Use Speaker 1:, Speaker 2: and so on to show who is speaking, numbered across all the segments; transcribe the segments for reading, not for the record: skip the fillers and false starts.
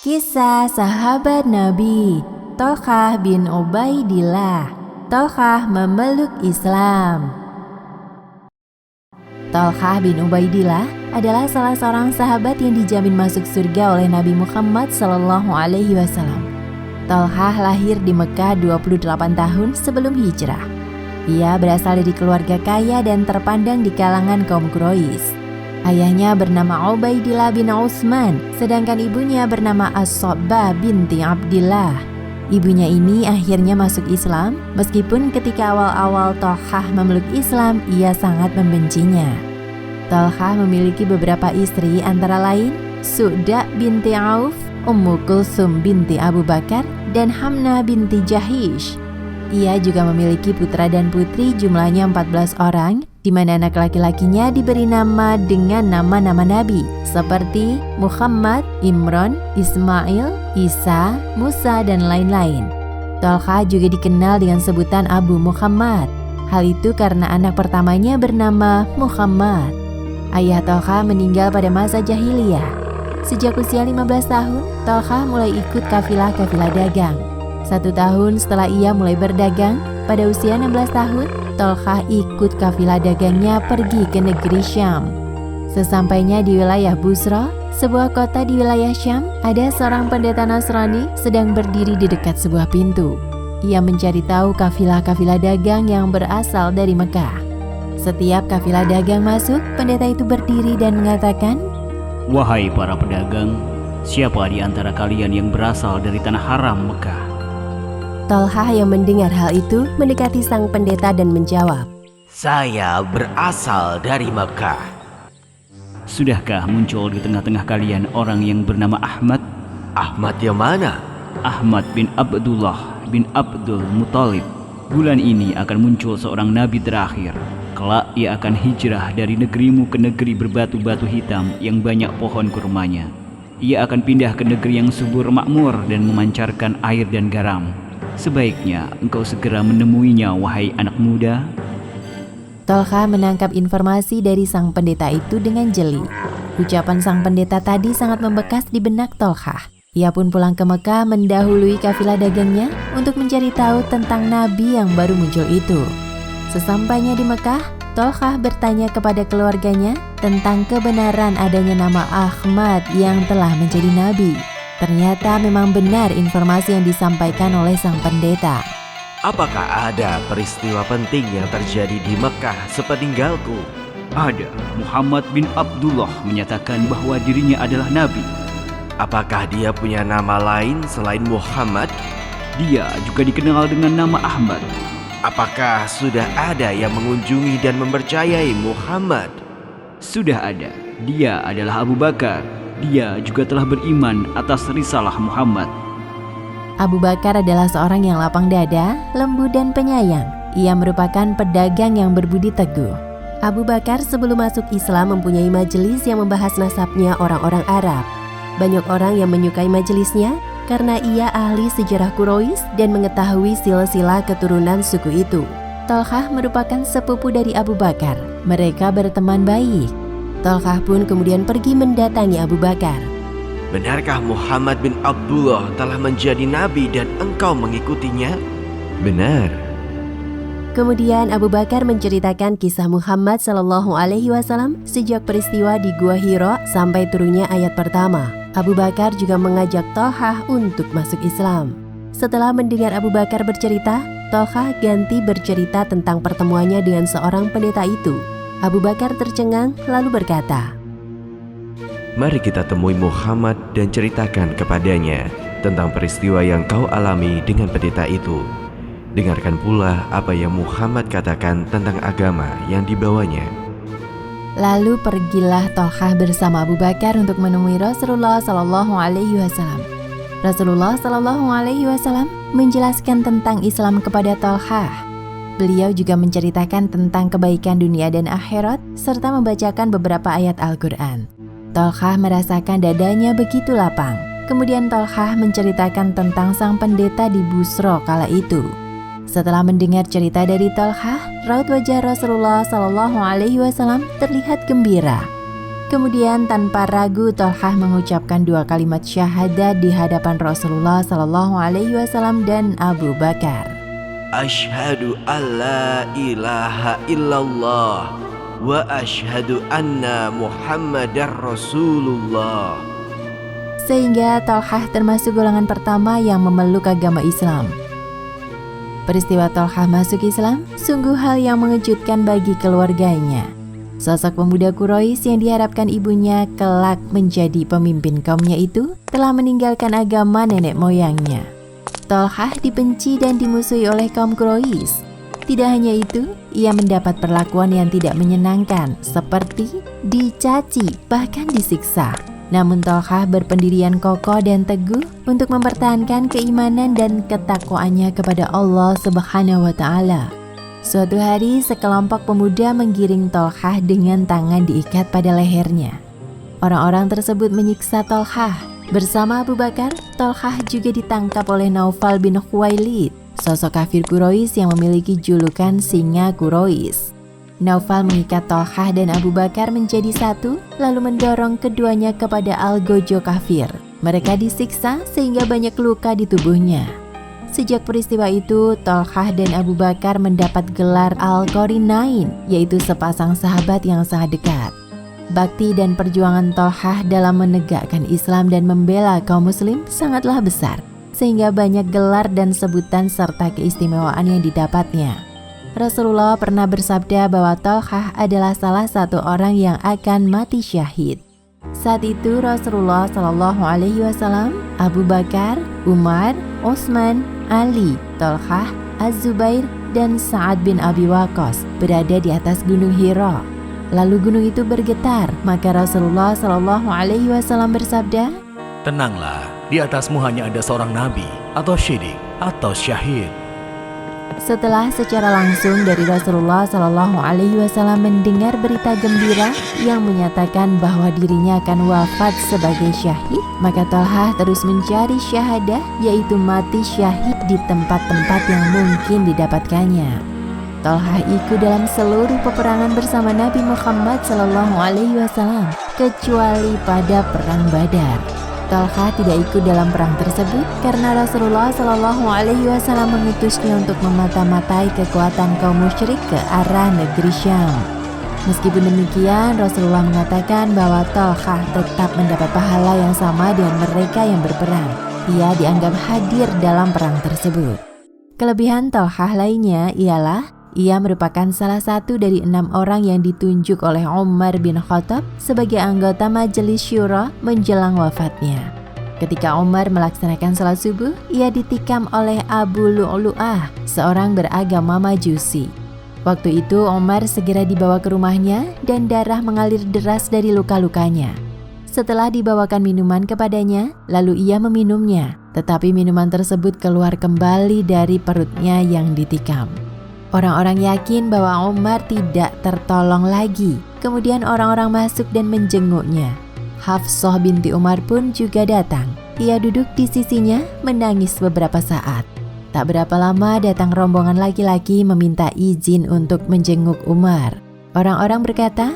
Speaker 1: Kisah sahabat Nabi Thalqah bin Ubaidillah. Thalqah memeluk Islam. Thalqah bin Ubaidillah adalah salah seorang sahabat yang dijamin masuk surga oleh Nabi Muhammad SAW. Thalqah lahir di Mekah 28 tahun sebelum hijrah. Ia berasal dari keluarga kaya dan terpandang di kalangan kaum Quraisy. Ayahnya bernama Ubaidillah bin Utsman, sedangkan ibunya bernama As-Sabbah binti Abdillah. Ibunya ini akhirnya masuk Islam, meskipun ketika awal-awal Thalqah memeluk Islam, ia sangat membencinya. Thalqah memiliki beberapa istri antara lain Su'dah binti Auf, Ummu Kulsum binti Abu Bakar, dan Hamnah binti Jahish. Ia juga memiliki putra dan putri jumlahnya 14 orang, di mana anak laki-lakinya diberi nama dengan nama-nama nabi seperti Muhammad, Imran, Ismail, Isa, Musa, dan lain-lain. Thalqah juga dikenal dengan sebutan Abu Muhammad. Hal itu karena anak pertamanya bernama Muhammad. Ayah Thalqah meninggal pada masa jahiliyah. Sejak usia 15 tahun, Thalqah mulai ikut kafilah-kafilah dagang. 1 tahun setelah ia mulai berdagang, pada usia 16 tahun, Thalqah ikut kafilah dagangnya pergi ke negeri Syam. Sesampainya di wilayah Busra, sebuah kota di wilayah Syam, ada seorang pendeta Nasrani sedang berdiri di dekat sebuah pintu. Ia mencari tahu kafilah-kafilah dagang yang berasal dari Mekah. Setiap kafilah dagang masuk, pendeta itu berdiri dan mengatakan,
Speaker 2: "Wahai para pedagang, siapa di antara kalian yang berasal dari tanah haram Mekah?"
Speaker 1: Thalqah yang mendengar hal itu mendekati sang pendeta dan menjawab,
Speaker 3: "Saya berasal dari Mekah."
Speaker 2: "Sudahkah muncul di tengah-tengah kalian orang yang bernama Ahmad?"
Speaker 3: "Ahmad yang mana?"
Speaker 2: "Ahmad bin Abdullah bin Abdul Muthalib. Bulan ini akan muncul seorang nabi terakhir. Kelak ia akan hijrah dari negerimu ke negeri berbatu-batu hitam yang banyak pohon kurmanya. Ia akan pindah ke negeri yang subur makmur dan memancarkan air dan garam. Sebaiknya engkau segera menemuinya, wahai anak muda."
Speaker 1: Thalqah menangkap informasi dari sang pendeta itu dengan jeli. Ucapan sang pendeta tadi sangat membekas di benak Thalqah. Ia pun pulang ke Mekah mendahului kafilah dagangnya untuk mencari tahu tentang nabi yang baru muncul itu. Sesampainya di Mekah, Thalqah bertanya kepada keluarganya tentang kebenaran adanya nama Ahmad yang telah menjadi nabi. Ternyata memang benar informasi yang disampaikan oleh sang pendeta.
Speaker 3: "Apakah ada peristiwa penting yang terjadi di Mekah sepeninggalku?"
Speaker 2: "Ada. Muhammad bin Abdullah menyatakan bahwa dirinya adalah nabi."
Speaker 3: "Apakah dia punya nama lain selain Muhammad?"
Speaker 2: "Dia juga dikenal dengan nama Ahmad."
Speaker 3: "Apakah sudah ada yang mengunjungi dan mempercayai Muhammad?"
Speaker 2: "Sudah ada. Dia adalah Abu Bakar. Dia juga telah beriman atas risalah Muhammad."
Speaker 1: Abu Bakar adalah seorang yang lapang dada, lembut dan penyayang. Ia merupakan pedagang yang berbudi teguh. Abu Bakar sebelum masuk Islam mempunyai majelis yang membahas nasabnya orang-orang Arab. Banyak orang yang menyukai majelisnya karena ia ahli sejarah Quraisy dan mengetahui silsilah keturunan suku itu. Thalqah merupakan sepupu dari Abu Bakar. Mereka berteman baik. Thalqah pun kemudian pergi mendatangi Abu Bakar.
Speaker 3: "Benarkah Muhammad bin Abdullah telah menjadi nabi dan engkau mengikutinya?" "Benar."
Speaker 1: Kemudian Abu Bakar menceritakan kisah Muhammad SAW sejak peristiwa di Gua Hira sampai turunnya ayat pertama. Abu Bakar juga mengajak Thalqah untuk masuk Islam. Setelah mendengar Abu Bakar bercerita, Thalqah ganti bercerita tentang pertemuannya dengan seorang pendeta itu. Abu Bakar tercengang lalu berkata,
Speaker 3: "Mari kita temui Muhammad dan ceritakan kepadanya tentang peristiwa yang kau alami dengan pendeta itu. Dengarkan pula apa yang Muhammad katakan tentang agama yang dibawanya."
Speaker 1: Lalu pergilah Thalqah bersama Abu Bakar untuk menemui Rasulullah SAW. Rasulullah SAW menjelaskan tentang Islam kepada Thalqah. Beliau juga menceritakan tentang kebaikan dunia dan akhirat serta membacakan beberapa ayat Al-Quran. Thalqah merasakan dadanya begitu lapang. Kemudian Thalqah menceritakan tentang sang pendeta di Busra kala itu. Setelah mendengar cerita dari Thalhah, raut wajah Rasulullah SAW terlihat gembira. Kemudian tanpa ragu Thalhah mengucapkan 2 kalimat syahadat di hadapan Rasulullah SAW dan Abu Bakar.
Speaker 3: Asyhadu alla ilaha illallah wa asyhadu anna Muhammadar Rasulullah.
Speaker 1: Sehingga Thalhah termasuk golongan pertama yang memeluk agama Islam. Peristiwa Thalhah masuk Islam sungguh hal yang mengejutkan bagi keluarganya. Sosok pemuda Quraisy yang diharapkan ibunya kelak menjadi pemimpin kaumnya itu telah meninggalkan agama nenek moyangnya. Thalhah dibenci dan dimusuhi oleh kaum Quraisy. Tidak hanya itu, ia mendapat perlakuan yang tidak menyenangkan seperti dicaci, bahkan disiksa. Namun Thalhah berpendirian kokoh dan teguh untuk mempertahankan keimanan dan ketakwaannya kepada Allah Subhanahu wa Ta'ala. Suatu hari, sekelompok pemuda menggiring Thalhah dengan tangan diikat pada lehernya. Orang-orang tersebut menyiksa Thalhah. Bersama Abu Bakar, Thalhah juga ditangkap oleh Naufal bin Khuwailid, sosok kafir Quraisy yang memiliki julukan Singa Quraisy. Naufal mengikat Thalhah dan Abu Bakar menjadi satu, lalu mendorong keduanya kepada algojo kafir. Mereka disiksa sehingga banyak luka di tubuhnya. Sejak peristiwa itu, Thalhah dan Abu Bakar mendapat gelar Al-Qarinain, yaitu sepasang sahabat yang sangat dekat. Bakti dan perjuangan Thalhah dalam menegakkan Islam dan membela kaum muslim sangatlah besar, sehingga banyak gelar dan sebutan serta keistimewaan yang didapatnya. Rasulullah pernah bersabda bahwa Thalhah adalah salah satu orang yang akan mati syahid. Saat itu Rasulullah SAW, Abu Bakar, Umar, Utsman, Ali, Thalhah, Az-Zubair, dan Sa'ad bin Abi Waqqas berada di atas gunung Hira. Lalu gunung itu bergetar, maka Rasulullah SAW bersabda,
Speaker 4: "Tenanglah, di atasmu hanya ada seorang nabi, atau syidik, atau syahid."
Speaker 1: Setelah secara langsung dari Rasulullah SAW mendengar berita gembira yang menyatakan bahwa dirinya akan wafat sebagai syahid, maka Thalhah terus mencari syahadah, yaitu mati syahid di tempat-tempat yang mungkin didapatkannya. Thalhah ikut dalam seluruh peperangan bersama Nabi Muhammad SAW, kecuali pada perang Badar. Thalhah tidak ikut dalam perang tersebut karena Rasulullah SAW mengutusnya untuk memata-matai kekuatan kaum musyrik ke arah negeri Syam. Meskipun demikian, Rasulullah mengatakan bahwa Thalhah tetap mendapat pahala yang sama dengan mereka yang berperang. Ia dianggap hadir dalam perang tersebut. Kelebihan Thalhah lainnya ialah ia merupakan salah satu dari 6 orang yang ditunjuk oleh Umar bin Khattab sebagai anggota Majelis Syura menjelang wafatnya. Ketika Umar melaksanakan salat subuh, ia ditikam oleh Abu Lu'lu'ah, seorang beragama Majusi. Waktu itu Umar segera dibawa ke rumahnya dan darah mengalir deras dari luka-lukanya. Setelah dibawakan minuman kepadanya, lalu ia meminumnya, tetapi minuman tersebut keluar kembali dari perutnya yang ditikam. Orang-orang yakin bahwa Umar tidak tertolong lagi. Kemudian orang-orang masuk dan menjenguknya. Hafsah binti Umar pun juga datang. Ia duduk di sisinya menangis beberapa saat. Tak berapa lama datang rombongan laki-laki meminta izin untuk menjenguk Umar. Orang-orang berkata,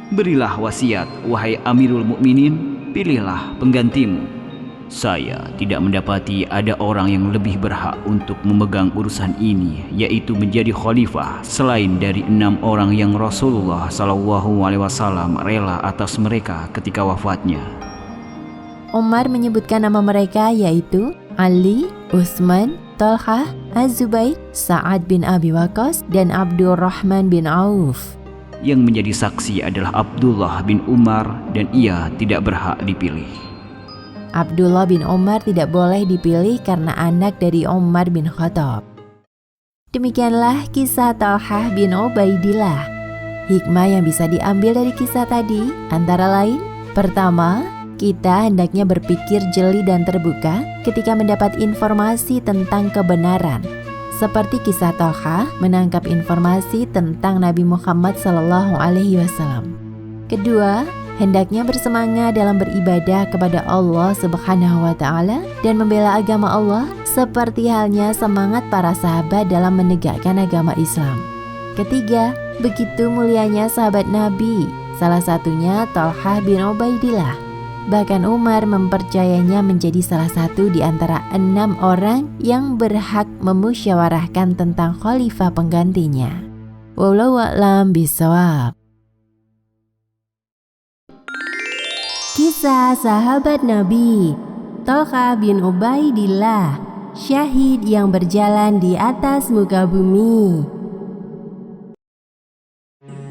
Speaker 2: "Berilah wasiat, wahai Amirul Mukminin, pilihlah penggantimu. Saya tidak mendapati ada orang yang lebih berhak untuk memegang urusan ini, yaitu menjadi khalifah selain dari 6 orang yang Rasulullah SAW rela atas mereka ketika wafatnya."
Speaker 1: Umar menyebutkan nama mereka yaitu Ali, Utsman, Thalhah, Az-Zubair, Sa'ad bin Abi Waqqas, dan Abdurrahman bin Auf.
Speaker 2: Yang menjadi saksi adalah Abdullah bin Umar dan ia tidak berhak dipilih.
Speaker 1: Abdullah bin Umar tidak boleh dipilih karena anak dari Umar bin Khattab. Demikianlah kisah Thalhah bin Ubaidillah. Hikmah yang bisa diambil dari kisah tadi antara lain, pertama, kita hendaknya berpikir jeli dan terbuka ketika mendapat informasi tentang kebenaran. Seperti kisah Thalhah menangkap informasi tentang Nabi Muhammad SAW. Kedua, hendaknya bersemangat dalam beribadah kepada Allah Subhanahu wa Ta'ala dan membela agama Allah, seperti halnya semangat para sahabat dalam menegakkan agama Islam. Ketiga, begitu mulianya sahabat Nabi, salah satunya Thalhah bin Ubaidillah. Bahkan Umar mempercayainya menjadi salah satu di antara 6 orang yang berhak memusyawarahkan tentang khalifah penggantinya. Wallahu a'lam bishawab. Kisah sahabat Nabi Thalhah bin Ubaidillah, syahid yang berjalan di atas muka bumi.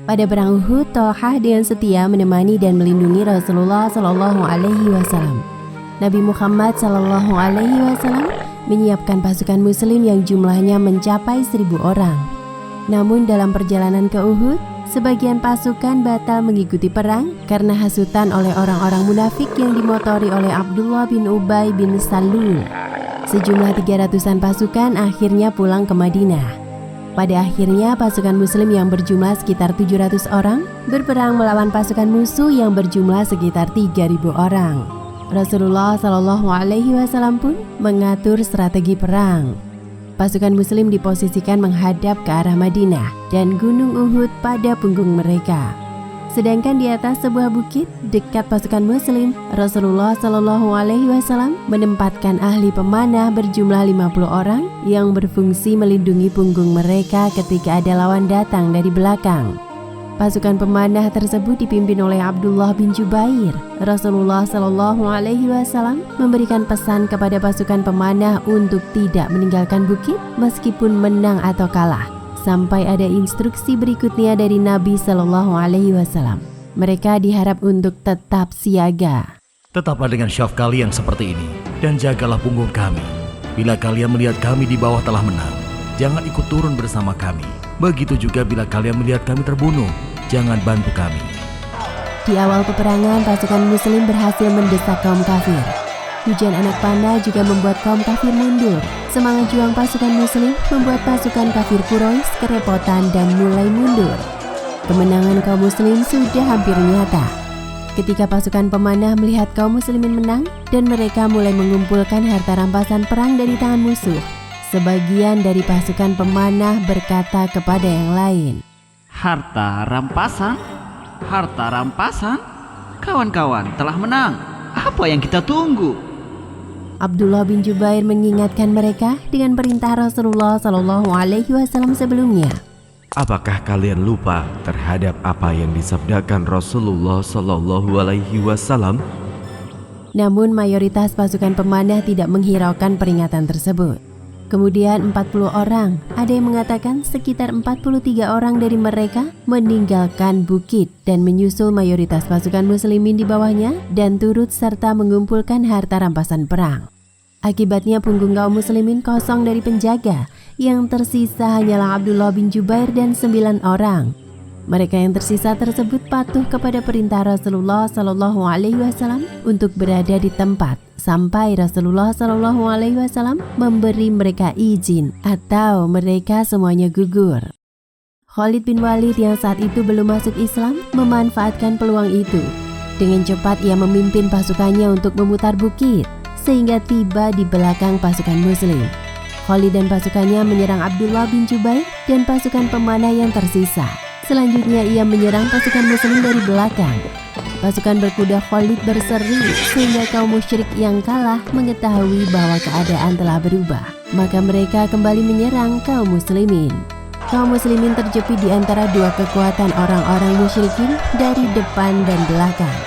Speaker 1: Pada perang Uhud, Thalhah dengan setia menemani dan melindungi Rasulullah Shallallahu Alaihi Wasallam. Nabi Muhammad Shallallahu Alaihi Wasallam menyiapkan pasukan Muslim yang jumlahnya mencapai 1.000 orang. Namun dalam perjalanan ke Uhud, sebagian pasukan batal mengikuti perang karena hasutan oleh orang-orang munafik yang dimotori oleh Abdullah bin Ubay bin Salul. Sejumlah 300-an pasukan akhirnya pulang ke Madinah. Pada akhirnya pasukan Muslim yang berjumlah sekitar 700 orang berperang melawan pasukan musuh yang berjumlah sekitar 3.000 orang. Rasulullah Shallallahu Alaihi Wasallam pun mengatur strategi perang. Pasukan Muslim diposisikan menghadap ke arah Madinah dan Gunung Uhud pada punggung mereka. Sedangkan di atas sebuah bukit dekat pasukan Muslim, Rasulullah Shallallahu Alaihi Wasallam menempatkan ahli pemanah berjumlah 50 orang yang berfungsi melindungi punggung mereka ketika ada lawan datang dari belakang. Pasukan pemanah tersebut dipimpin oleh Abdullah bin Jubair. Rasulullah Shallallahu Alaihi Wasallam memberikan pesan kepada pasukan pemanah untuk tidak meninggalkan bukit meskipun menang atau kalah, sampai ada instruksi berikutnya dari Nabi Shallallahu Alaihi Wasallam. Mereka diharap untuk tetap siaga.
Speaker 4: Tetaplah dengan syaf kalian seperti ini, dan jagalah punggung kami. Bila kalian melihat kami di bawah telah menang, jangan ikut turun bersama kami. Begitu juga bila kalian melihat kami terbunuh, jangan bantu kami.
Speaker 1: Di awal peperangan, pasukan Muslim berhasil mendesak kaum kafir. Hujan anak panah juga membuat kaum kafir mundur. Semangat juang pasukan Muslim membuat pasukan kafir Quraisy kerepotan dan mulai mundur. Kemenangan kaum Muslim sudah hampir nyata. Ketika pasukan pemanah melihat kaum Muslimin menang dan mereka mulai mengumpulkan harta rampasan perang dari tangan musuh, sebagian dari pasukan pemanah berkata kepada yang lain,
Speaker 2: Harta rampasan? Harta rampasan? Kawan-kawan telah menang. Apa yang kita tunggu?
Speaker 1: Abdullah bin Jubair mengingatkan mereka dengan perintah Rasulullah Shallallahu Alaihi Wasallam sebelumnya.
Speaker 3: Apakah kalian lupa terhadap apa yang disabdakan Rasulullah Shallallahu Alaihi Wasallam?
Speaker 1: Namun mayoritas pasukan pemanah tidak menghiraukan peringatan tersebut. Kemudian 40 orang, ada yang mengatakan sekitar 43 orang dari mereka meninggalkan bukit dan menyusul mayoritas pasukan muslimin di bawahnya dan turut serta mengumpulkan harta rampasan perang. Akibatnya punggung kaum muslimin kosong dari penjaga, yang tersisa hanyalah Abdullah bin Jubair dan 9 orang. Mereka yang tersisa tersebut patuh kepada perintah Rasulullah Shallallahu Alaihi Wasallam untuk berada di tempat sampai Rasulullah Shallallahu Alaihi Wasallam memberi mereka izin atau mereka semuanya gugur. Khalid bin Walid yang saat itu belum masuk Islam memanfaatkan peluang itu. Dengan cepat ia memimpin pasukannya untuk memutar bukit sehingga tiba di belakang pasukan Muslim. Khalid dan pasukannya menyerang Abdullah bin Jubair dan pasukan pemanah yang tersisa. Selanjutnya ia menyerang pasukan Muslim dari belakang. Pasukan berkuda Khalid berseri sehingga kaum musyrik yang kalah mengetahui bahwa keadaan telah berubah. Maka mereka kembali menyerang kaum muslimin. Kaum muslimin terjepit di antara dua kekuatan orang-orang musyrikin dari depan dan belakang.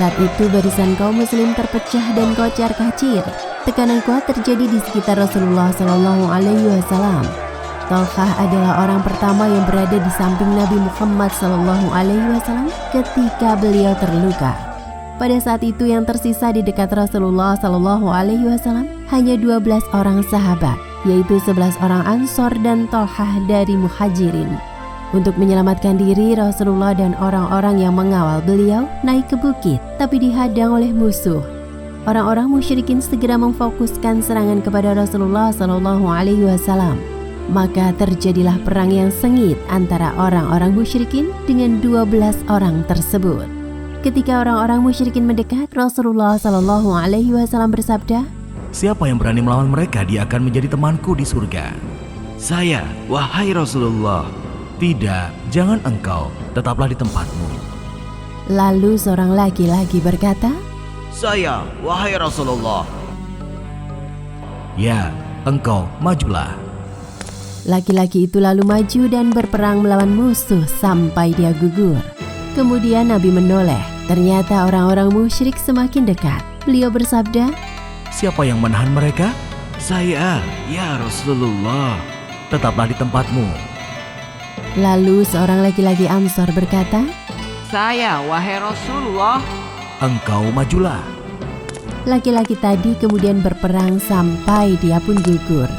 Speaker 1: Saat itu barisan kaum muslim terpecah dan kocar-kacir. Tekanan kuat terjadi di sekitar Rasulullah Shallallahu Alaihi Wasallam. Thalhah adalah orang pertama yang berada di samping Nabi Muhammad Sallallahu Alaihi Wasallam ketika beliau terluka. Pada saat itu yang tersisa di dekat Rasulullah Sallallahu Alaihi Wasallam hanya 12 orang sahabat, yaitu 11 orang Ansor dan Thalhah dari Muhajirin. Untuk menyelamatkan diri, Rasulullah dan orang-orang yang mengawal beliau naik ke bukit, tapi dihadang oleh musuh. Orang-orang musyrikin segera memfokuskan serangan kepada Rasulullah Sallallahu Alaihi Wasallam. Maka terjadilah perang yang sengit antara orang-orang musyrikin dengan 12 orang tersebut. Ketika orang-orang musyrikin mendekat, Rasulullah Shallallahu Alaihi Wasallam bersabda,
Speaker 4: Siapa yang berani melawan mereka, dia akan menjadi temanku di surga.
Speaker 3: Saya, wahai Rasulullah.
Speaker 4: Tidak, jangan engkau, tetaplah di tempatmu.
Speaker 1: Lalu seorang laki-laki berkata,
Speaker 3: Saya, wahai Rasulullah.
Speaker 4: Ya, engkau, majulah.
Speaker 1: Laki-laki itu lalu maju dan berperang melawan musuh sampai dia gugur. Kemudian Nabi menoleh. Ternyata orang-orang musyrik semakin dekat. Beliau bersabda,
Speaker 4: Siapa yang menahan mereka?
Speaker 3: Saya, ya Rasulullah.
Speaker 4: Tetaplah di tempatmu.
Speaker 1: Lalu seorang laki-laki Ansor berkata,
Speaker 5: Saya, wahai Rasulullah.
Speaker 4: Engkau majulah.
Speaker 1: laki-laki tadi kemudian berperang sampai dia pun gugur.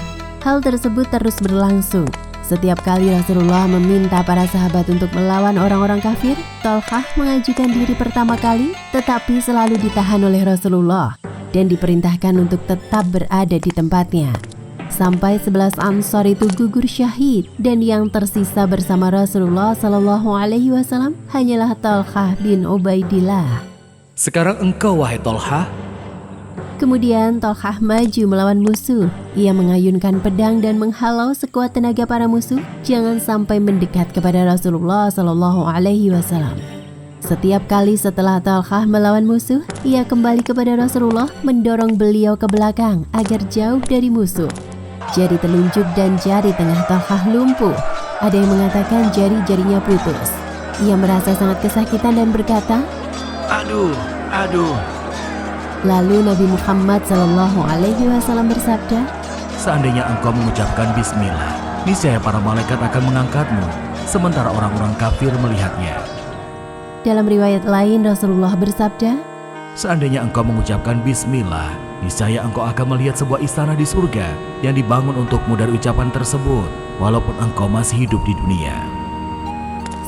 Speaker 1: Hal tersebut terus berlangsung. Setiap kali Rasulullah meminta para sahabat untuk melawan orang-orang kafir, Tolhah mengajukan diri pertama kali, tetapi selalu ditahan oleh Rasulullah dan diperintahkan untuk tetap berada di tempatnya. Sampai 11 Ansor itu gugur syahid, dan yang tersisa bersama Rasulullah Shallallahu Alaihi Wasallam hanyalah Tolhah bin Ubaidillah.
Speaker 4: Sekarang engkau, wahai Tolhah.
Speaker 1: Kemudian Tolhah maju melawan musuh. Ia mengayunkan pedang dan menghalau sekuat tenaga para musuh jangan sampai mendekat kepada Rasulullah Shallallahu Alaihi Wasallam. Setiap kali setelah Tolhah melawan musuh, ia kembali kepada Rasulullah mendorong beliau ke belakang agar jauh dari musuh. Jari telunjuk dan jari tengah Tolhah lumpuh. Ada yang mengatakan jari-jarinya putus. Ia merasa sangat kesakitan dan berkata,
Speaker 3: Aduh.
Speaker 1: Lalu Nabi Muhammad Sallallahu Alaihi Wasallam bersabda,
Speaker 4: Seandainya engkau mengucapkan bismillah, niscaya para malaikat akan mengangkatmu, sementara orang-orang kafir melihatnya.
Speaker 1: dalam riwayat lain Rasulullah bersabda,
Speaker 4: Seandainya engkau mengucapkan bismillah, niscaya engkau akan melihat sebuah istana di surga yang dibangun untukmu dari ucapan tersebut, walaupun engkau masih hidup di dunia.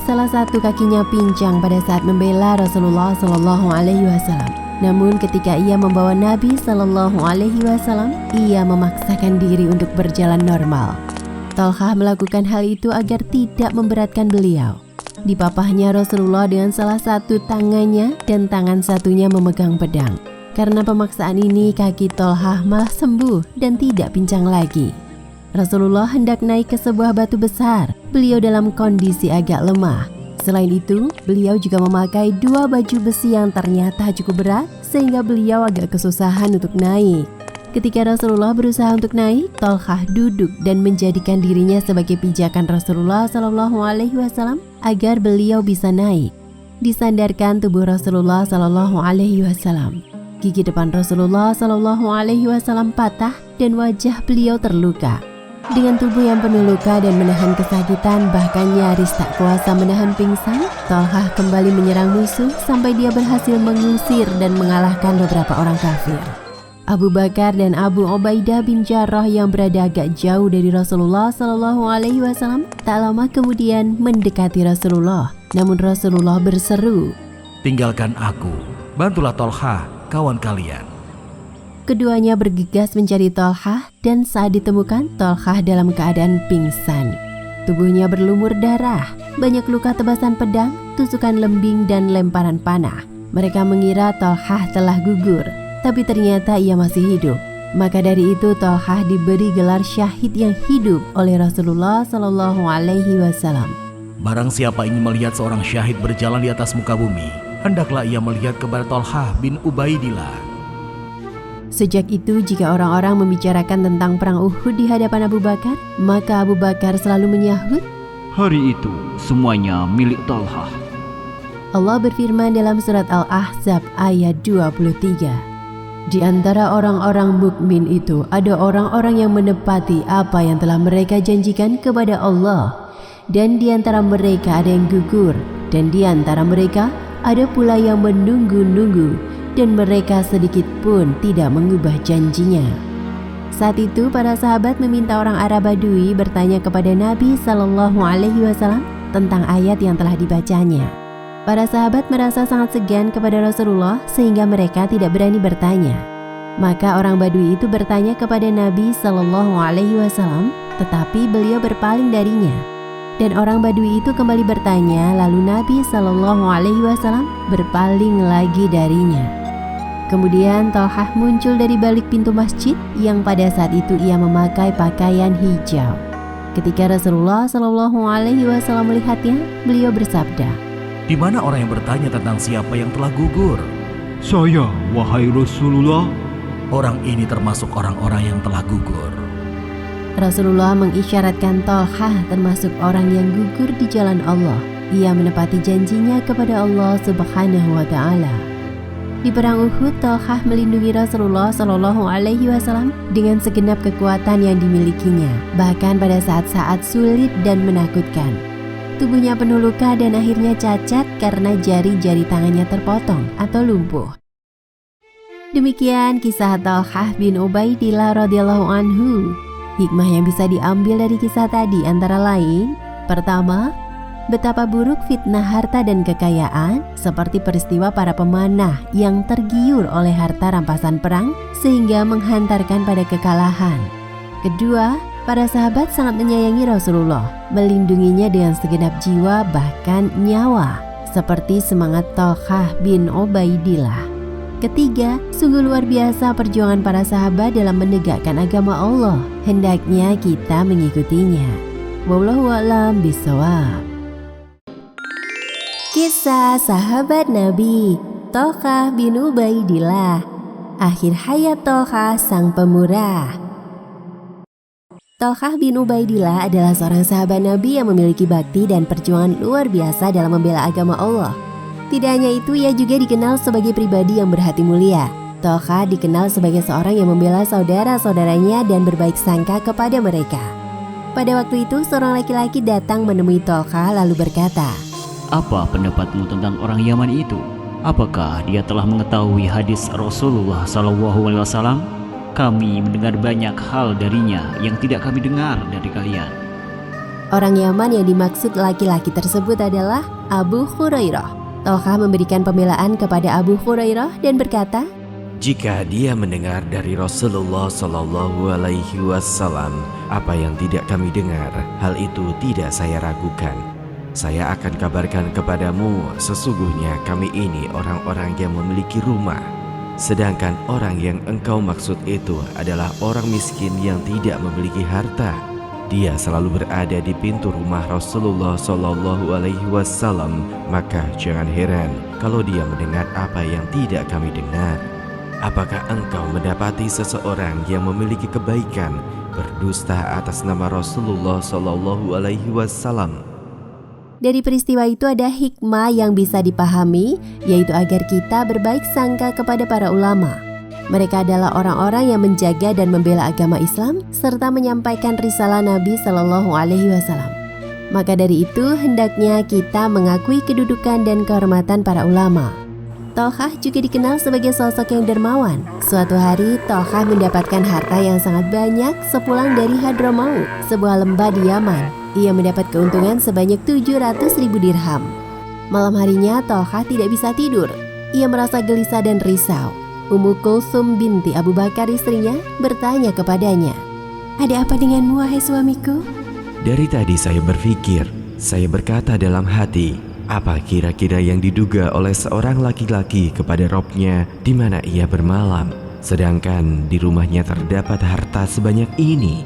Speaker 1: salah satu kakinya pincang pada saat membela Rasulullah Sallallahu Alaihi Wasallam. Namun ketika ia membawa Nabi Sallallahu Alaihi Wasallam, ia memaksakan diri untuk berjalan normal. Tolhah melakukan hal itu agar tidak memberatkan beliau. Dipapahnya Rasulullah dengan salah satu tangannya dan tangan satunya memegang pedang. Karena pemaksaan ini kaki Tolhah malah sembuh dan tidak pincang lagi. Rasulullah hendak naik ke sebuah batu besar. Beliau dalam kondisi agak lemah. Selain itu, beliau juga memakai 2 baju besi yang ternyata cukup berat sehingga beliau agak kesusahan untuk naik. Ketika Rasulullah berusaha untuk naik, Tolhah duduk dan menjadikan dirinya sebagai pijakan Rasulullah Shallallahu Alaihi Wasallam agar beliau bisa naik. Disandarkan tubuh Rasulullah Shallallahu Alaihi Wasallam. Gigi depan Rasulullah Shallallahu Alaihi Wasallam patah dan wajah beliau terluka. Dengan tubuh yang penuh luka dan menahan kesakitan, bahkan nyaris tak kuasa menahan pingsan, Tolhah kembali menyerang musuh sampai dia berhasil mengusir dan mengalahkan beberapa orang kafir. Abu Bakar dan Abu Ubaidah bin Jarrah yang berada agak jauh dari Rasulullah Shallallahu Alaihi Wasallam tak lama kemudian mendekati Rasulullah. Namun Rasulullah berseru,
Speaker 4: Tinggalkan aku, bantulah Tolhah, kawan kalian.
Speaker 1: Keduanya bergegas mencari Tolhah dan saat ditemukan Tolhah dalam keadaan pingsan. Tubuhnya berlumur darah, banyak luka tebasan pedang, tusukan lembing dan lemparan panah. Mereka mengira Tolhah telah gugur, tapi ternyata ia masih hidup. Maka dari itu Tolhah diberi gelar syahid yang hidup oleh Rasulullah Shallallahu Alaihi Wasallam.
Speaker 4: Barang siapa ingin melihat seorang syahid berjalan di atas muka bumi, hendaklah ia melihat kepada Tolhah bin Ubaidillah.
Speaker 1: Sejak itu jika orang-orang membicarakan tentang perang Uhud di hadapan Abu Bakar, maka Abu Bakar selalu menyahut,
Speaker 2: Hari itu semuanya milik Tolhah.
Speaker 1: Allah berfirman dalam surat Al-Ahzab ayat 23. Di antara orang-orang mukmin itu ada orang-orang yang menepati apa yang telah mereka janjikan kepada Allah, dan di antara mereka ada yang gugur, dan di antara mereka ada pula yang menunggu-nunggu, dan mereka sedikit pun tidak mengubah janjinya. Saat itu para sahabat meminta orang Arab Badui bertanya kepada Nabi Sallallahu Alaihi Wasallam tentang ayat yang telah dibacanya. Para sahabat merasa sangat segan kepada Rasulullah sehingga mereka tidak berani bertanya. Maka orang Badui itu bertanya kepada Nabi Sallallahu Alaihi Wasallam, tetapi beliau berpaling darinya. Dan orang Badui itu kembali bertanya, lalu Nabi SAW berpaling lagi darinya. Kemudian Thalhah muncul dari balik pintu masjid yang pada saat itu ia memakai pakaian hijau. Ketika Rasulullah SAW melihatnya, beliau bersabda,
Speaker 4: Di mana orang yang bertanya tentang siapa yang telah gugur?
Speaker 2: Saya, wahai Rasulullah.
Speaker 4: Orang ini termasuk orang-orang yang telah gugur.
Speaker 1: Rasulullah mengisyaratkan Thalhah termasuk orang yang gugur di jalan Allah. Ia menepati janjinya kepada Allah Subhanahu wa Ta'ala. Di perang Uhud, Thalhah melindungi Rasulullah SAW dengan segenap kekuatan yang dimilikinya, bahkan pada saat-saat sulit dan menakutkan. Tubuhnya penuh luka dan akhirnya cacat karena jari-jari tangannya terpotong atau lumpuh. Demikian kisah Thalhah bin Ubaidillah radhiyallahu anhu. Hikmah yang bisa diambil dari kisah tadi antara lain, pertama, betapa buruk fitnah harta dan kekayaan seperti peristiwa para pemanah yang tergiur oleh harta rampasan perang sehingga menghantarkan pada kekalahan. Kedua, para sahabat sangat menyayangi Rasulullah, melindunginya dengan segenap jiwa bahkan nyawa, seperti semangat Thalhah bin Ubaidillah. Ketiga, sungguh luar biasa perjuangan para sahabat dalam menegakkan agama Allah. Hendaknya kita mengikutinya. Wallahu a'lam bishawab. Kisah sahabat Nabi Thalhah bin Ubaidillah. Akhir hayat Thalhah sang pemurah. Thalhah bin Ubaidillah adalah seorang sahabat Nabi yang memiliki bakti dan perjuangan luar biasa dalam membela agama Allah. Tidak hanya itu, ia juga dikenal sebagai pribadi yang berhati mulia. Thalhah dikenal sebagai seorang yang membela saudara-saudaranya dan berbaik sangka kepada mereka. Pada waktu itu, seorang laki-laki datang menemui Thalhah lalu berkata,
Speaker 2: Apa pendapatmu tentang orang Yaman itu? Apakah dia telah mengetahui hadis Rasulullah SAW? Kami mendengar banyak hal darinya yang tidak kami dengar dari kalian.
Speaker 1: Orang Yaman yang dimaksud laki-laki tersebut adalah Abu Hurairah. Thalhah memberikan pembelaan kepada Abu Hurairah dan berkata,
Speaker 3: Jika dia mendengar dari Rasulullah SAW apa yang tidak kami dengar, hal itu tidak saya ragukan. Saya akan kabarkan kepadamu, sesungguhnya kami ini orang-orang yang memiliki rumah. Sedangkan orang yang engkau maksud itu adalah orang miskin yang tidak memiliki harta. Dia selalu berada di pintu rumah Rasulullah SAW, maka jangan heran kalau dia mendengar apa yang tidak kami dengar. Apakah engkau mendapati seseorang yang memiliki kebaikan berdusta atas nama Rasulullah SAW?
Speaker 1: Dari peristiwa itu ada hikmah yang bisa dipahami, yaitu agar kita berbaik sangka kepada para ulama. Mereka adalah orang-orang yang menjaga dan membela agama Islam serta menyampaikan risalah Nabi SAW. Maka dari itu hendaknya kita mengakui kedudukan dan kehormatan para ulama. Thalhah juga dikenal sebagai sosok yang dermawan. Suatu hari Thalhah mendapatkan harta yang sangat banyak sepulang dari Hadramaut, sebuah lembah di Yaman. Ia mendapat keuntungan sebanyak 700.000 dirham. Malam harinya Thalhah tidak bisa tidur. Ia merasa gelisah dan risau. Ummu Kulsum binti Abu Bakar istrinya bertanya kepadanya, "Ada apa denganmu wahai suamiku?"
Speaker 3: Dari tadi saya berpikir, saya berkata dalam hati, apa kira-kira yang diduga oleh seorang laki-laki kepada Robnya di mana ia bermalam, sedangkan di rumahnya terdapat harta sebanyak ini?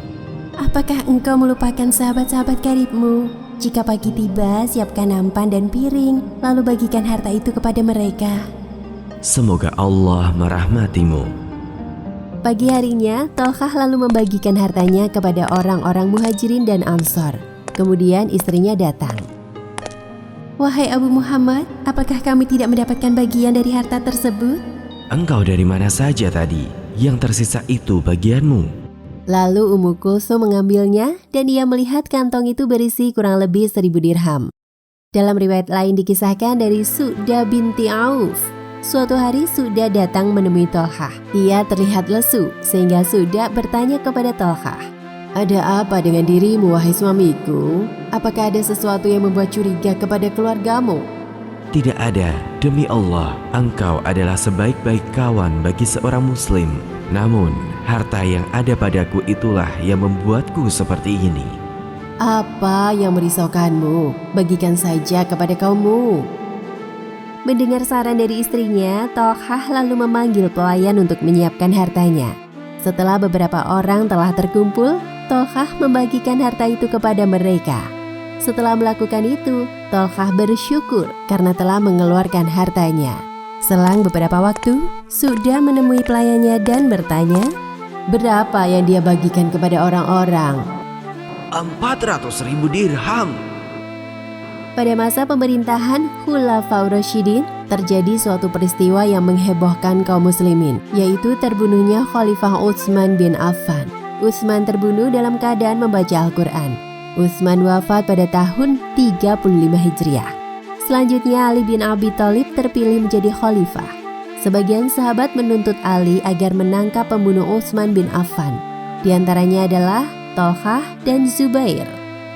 Speaker 1: Apakah engkau melupakan sahabat-sahabat karibmu? Jika pagi tiba, siapkan nampan dan piring, lalu bagikan harta itu kepada mereka.
Speaker 3: Semoga Allah merahmatimu.
Speaker 1: Pagi harinya, Thalhah lalu membagikan hartanya kepada orang-orang Muhajirin dan Ansor. Kemudian istrinya datang. "Wahai Abu Muhammad, apakah kami tidak mendapatkan bagian dari harta tersebut?"
Speaker 3: Engkau dari mana saja tadi? Yang tersisa itu bagianmu.
Speaker 1: Lalu Ummu Kulsum mengambilnya dan ia melihat kantong itu berisi kurang lebih 1000 dirham. Dalam riwayat lain dikisahkan dari Su'dah binti Auf. Suatu hari Su'dah datang menemui Thalhah. Ia terlihat lesu sehingga Su'dah bertanya kepada Thalhah, "Ada apa dengan dirimu wahai suamiku? Apakah ada sesuatu yang membuat curiga kepada keluargamu?"
Speaker 3: Tidak ada, demi Allah, engkau adalah sebaik-baik kawan bagi seorang muslim. Namun, harta yang ada padaku itulah yang membuatku seperti ini.
Speaker 1: Apa yang merisaukanmu? Bagikan saja kepada kaummu. Mendengar saran dari istrinya, Tolhah lalu memanggil pelayan untuk menyiapkan hartanya. Setelah beberapa orang telah terkumpul, Tolhah membagikan harta itu kepada mereka. Setelah melakukan itu, Tolhah bersyukur karena telah mengeluarkan hartanya. Selang beberapa waktu, sudah menemui pelayannya dan bertanya, berapa yang dia bagikan kepada orang-orang?
Speaker 3: 400.000 dirham.
Speaker 1: Pada masa pemerintahan Khulafaur Rasyidin, terjadi suatu peristiwa yang menghebohkan kaum muslimin, yaitu terbunuhnya Khalifah Utsman bin Affan. Utsman terbunuh dalam keadaan membaca Al-Quran. Utsman wafat pada tahun 35 Hijriah. Selanjutnya Ali bin Abi Thalib terpilih menjadi khalifah. Sebagian sahabat menuntut Ali agar menangkap pembunuh Utsman bin Affan. Di antaranya adalah Tolhah dan Zubair.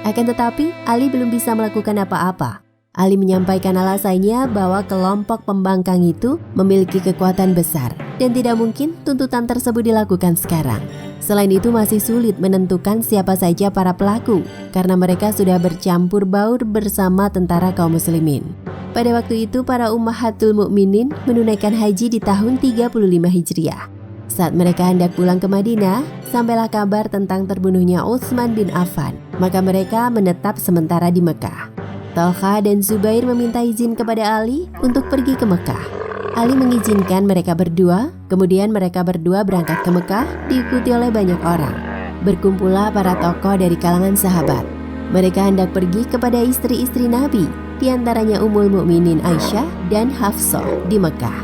Speaker 1: Akan tetapi, Ali belum bisa melakukan apa-apa. Ali menyampaikan alasannya bahwa kelompok pembangkang itu memiliki kekuatan besar dan tidak mungkin tuntutan tersebut dilakukan sekarang. Selain itu masih sulit menentukan siapa saja para pelaku karena mereka sudah bercampur baur bersama tentara kaum muslimin. Pada waktu itu para ummahatul mukminin menunaikan haji di tahun 35 Hijriah. Saat mereka hendak pulang ke Madinah, sampailah kabar tentang terbunuhnya Utsman bin Affan. Maka mereka menetap sementara di Mekah. Tolhah dan Zubair meminta izin kepada Ali untuk pergi ke Mekah. Ali mengizinkan mereka berdua, kemudian mereka berdua berangkat ke Mekah diikuti oleh banyak orang. Berkumpullah para tokoh dari kalangan sahabat. Mereka hendak pergi kepada istri-istri Nabi, di antaranya Ummul Mukminin Aisyah dan Hafsah di Mekah.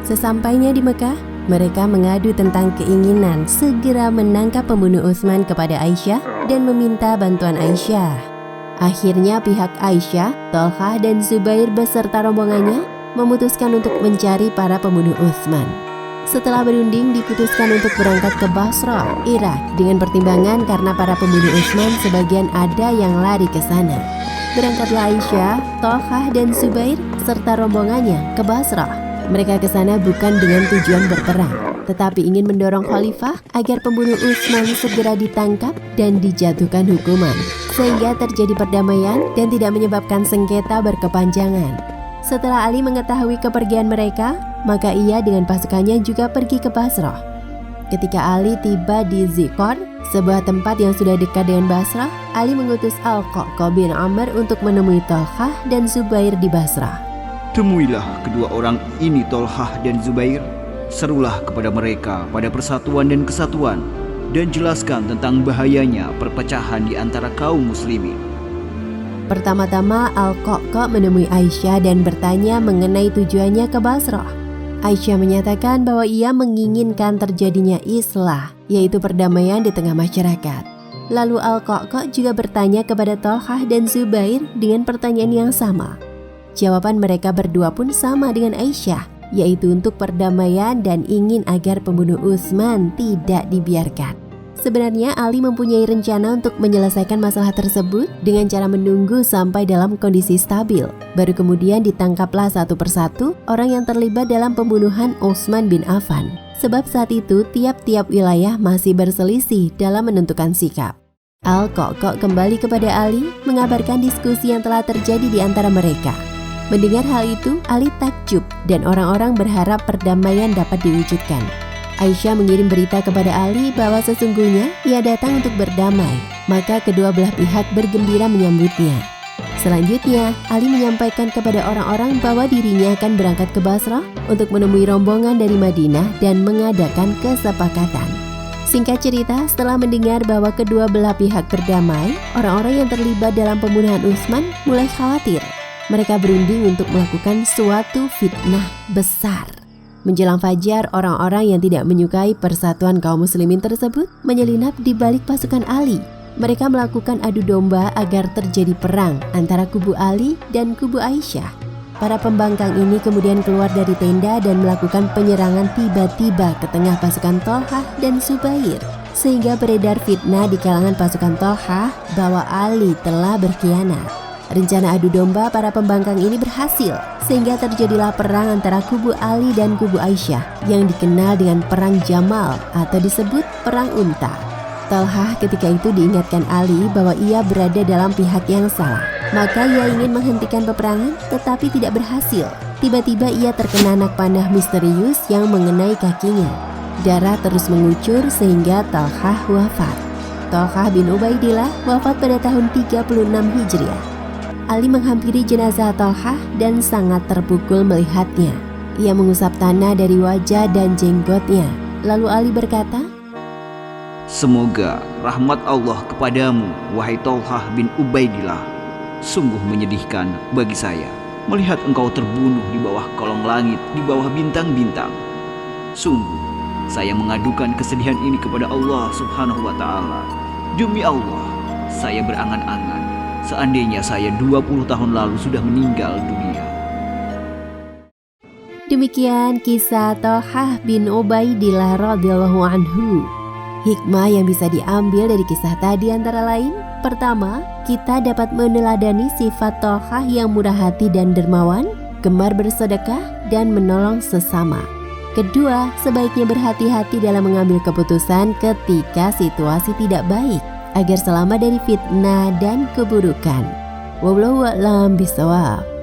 Speaker 1: Sesampainya di Mekah, mereka mengadu tentang keinginan segera menangkap pembunuh Utsman kepada Aisyah dan meminta bantuan Aisyah. Akhirnya pihak Aisyah, Tolhah dan Zubair beserta rombongannya memutuskan untuk mencari para pembunuh Utsman. Setelah berunding diputuskan untuk berangkat ke Basrah, Irak dengan pertimbangan karena para pembunuh Utsman sebagian ada yang lari ke sana. Berangkatlah Aisyah, Tolhah dan Zubair serta rombongannya ke Basrah. Mereka ke sana bukan dengan tujuan berperang, tetapi ingin mendorong khalifah agar pembunuh Utsman segera ditangkap dan dijatuhkan hukuman, sehingga terjadi perdamaian dan tidak menyebabkan sengketa berkepanjangan. Setelah Ali mengetahui kepergian mereka, maka ia dengan pasukannya juga pergi ke Basrah. Ketika Ali tiba di Ziqor, sebuah tempat yang sudah dekat dengan Basrah, Ali mengutus Al-Qa'qa bin Amr untuk menemui Tolhah dan Zubair di Basrah.
Speaker 2: Temuilah kedua orang ini Tolhah dan Zubair, serulah kepada mereka pada persatuan dan kesatuan, dan jelaskan tentang bahayanya perpecahan di antara kaum muslimin.
Speaker 1: Pertama-tama Al-Qa'qa menemui Aisyah dan bertanya mengenai tujuannya ke Basrah. Aisyah menyatakan bahwa ia menginginkan terjadinya islah, yaitu perdamaian di tengah masyarakat. Lalu Al-Qa'qa juga bertanya kepada Tolhah dan Zubair dengan pertanyaan yang sama. Jawaban mereka berdua pun sama dengan Aisyah, yaitu untuk perdamaian dan ingin agar pembunuh Utsman tidak dibiarkan. Sebenarnya Ali mempunyai rencana untuk menyelesaikan masalah tersebut dengan cara menunggu sampai dalam kondisi stabil. Baru kemudian ditangkaplah satu persatu orang yang terlibat dalam pembunuhan Utsman bin Affan. Sebab saat itu tiap-tiap wilayah masih berselisih dalam menentukan sikap. Al-Qa'qa kembali kepada Ali mengabarkan diskusi yang telah terjadi di antara mereka. Mendengar hal itu, Ali takjub dan orang-orang berharap perdamaian dapat diwujudkan. Aisyah mengirim berita kepada Ali bahwa sesungguhnya ia datang untuk berdamai, maka kedua belah pihak bergembira menyambutnya. Selanjutnya, Ali menyampaikan kepada orang-orang bahwa dirinya akan berangkat ke Basrah untuk menemui rombongan dari Madinah dan mengadakan kesepakatan. Singkat cerita, setelah mendengar bahwa kedua belah pihak berdamai, orang-orang yang terlibat dalam pembunuhan Utsman mulai khawatir. Mereka berunding untuk melakukan suatu fitnah besar. Menjelang fajar, orang-orang yang tidak menyukai persatuan kaum muslimin tersebut menyelinap di balik pasukan Ali. Mereka melakukan adu domba agar terjadi perang antara kubu Ali dan kubu Aisyah. Para pembangkang ini kemudian keluar dari tenda dan melakukan penyerangan tiba-tiba ke tengah pasukan Tolhah dan Zubair, sehingga beredar fitnah di kalangan pasukan Tolhah bahwa Ali telah berkhianat. Rencana adu domba para pembangkang ini berhasil, sehingga terjadilah perang antara kubu Ali dan kubu Aisyah yang dikenal dengan Perang Jamal atau disebut Perang Unta. Talhah ketika itu diingatkan Ali bahwa ia berada dalam pihak yang salah. Maka ia ingin menghentikan peperangan tetapi tidak berhasil. Tiba-tiba ia terkena anak panah misterius yang mengenai kakinya. Darah terus mengucur sehingga Talhah wafat. Talhah bin Ubaidillah wafat pada tahun 36 Hijriah. Ali menghampiri jenazah Talhah dan sangat terpukul melihatnya. Ia mengusap tanah dari wajah dan jenggotnya. Lalu Ali berkata,
Speaker 2: "Semoga rahmat Allah kepadamu, wahai Talhah bin Ubaidillah. Sungguh menyedihkan bagi saya melihat engkau terbunuh di bawah kolong langit, di bawah bintang-bintang. Sungguh, saya mengadukan kesedihan ini kepada Allah Subhanahu wa Ta'ala. Demi Allah, saya berangan-angan seandainya saya 20 tahun lalu sudah meninggal dunia."
Speaker 1: Demikian kisah Talhah bin Ubaidillah radhiyallahu anhu. Hikmah yang bisa diambil dari kisah tadi antara lain: pertama, kita dapat meneladani sifat Talhah yang murah hati dan dermawan, gemar bersedekah dan menolong sesama. Kedua, sebaiknya berhati-hati dalam mengambil keputusan ketika situasi tidak baik, agar selamat dari fitnah dan keburukan. Wallahu a'lam bishawab.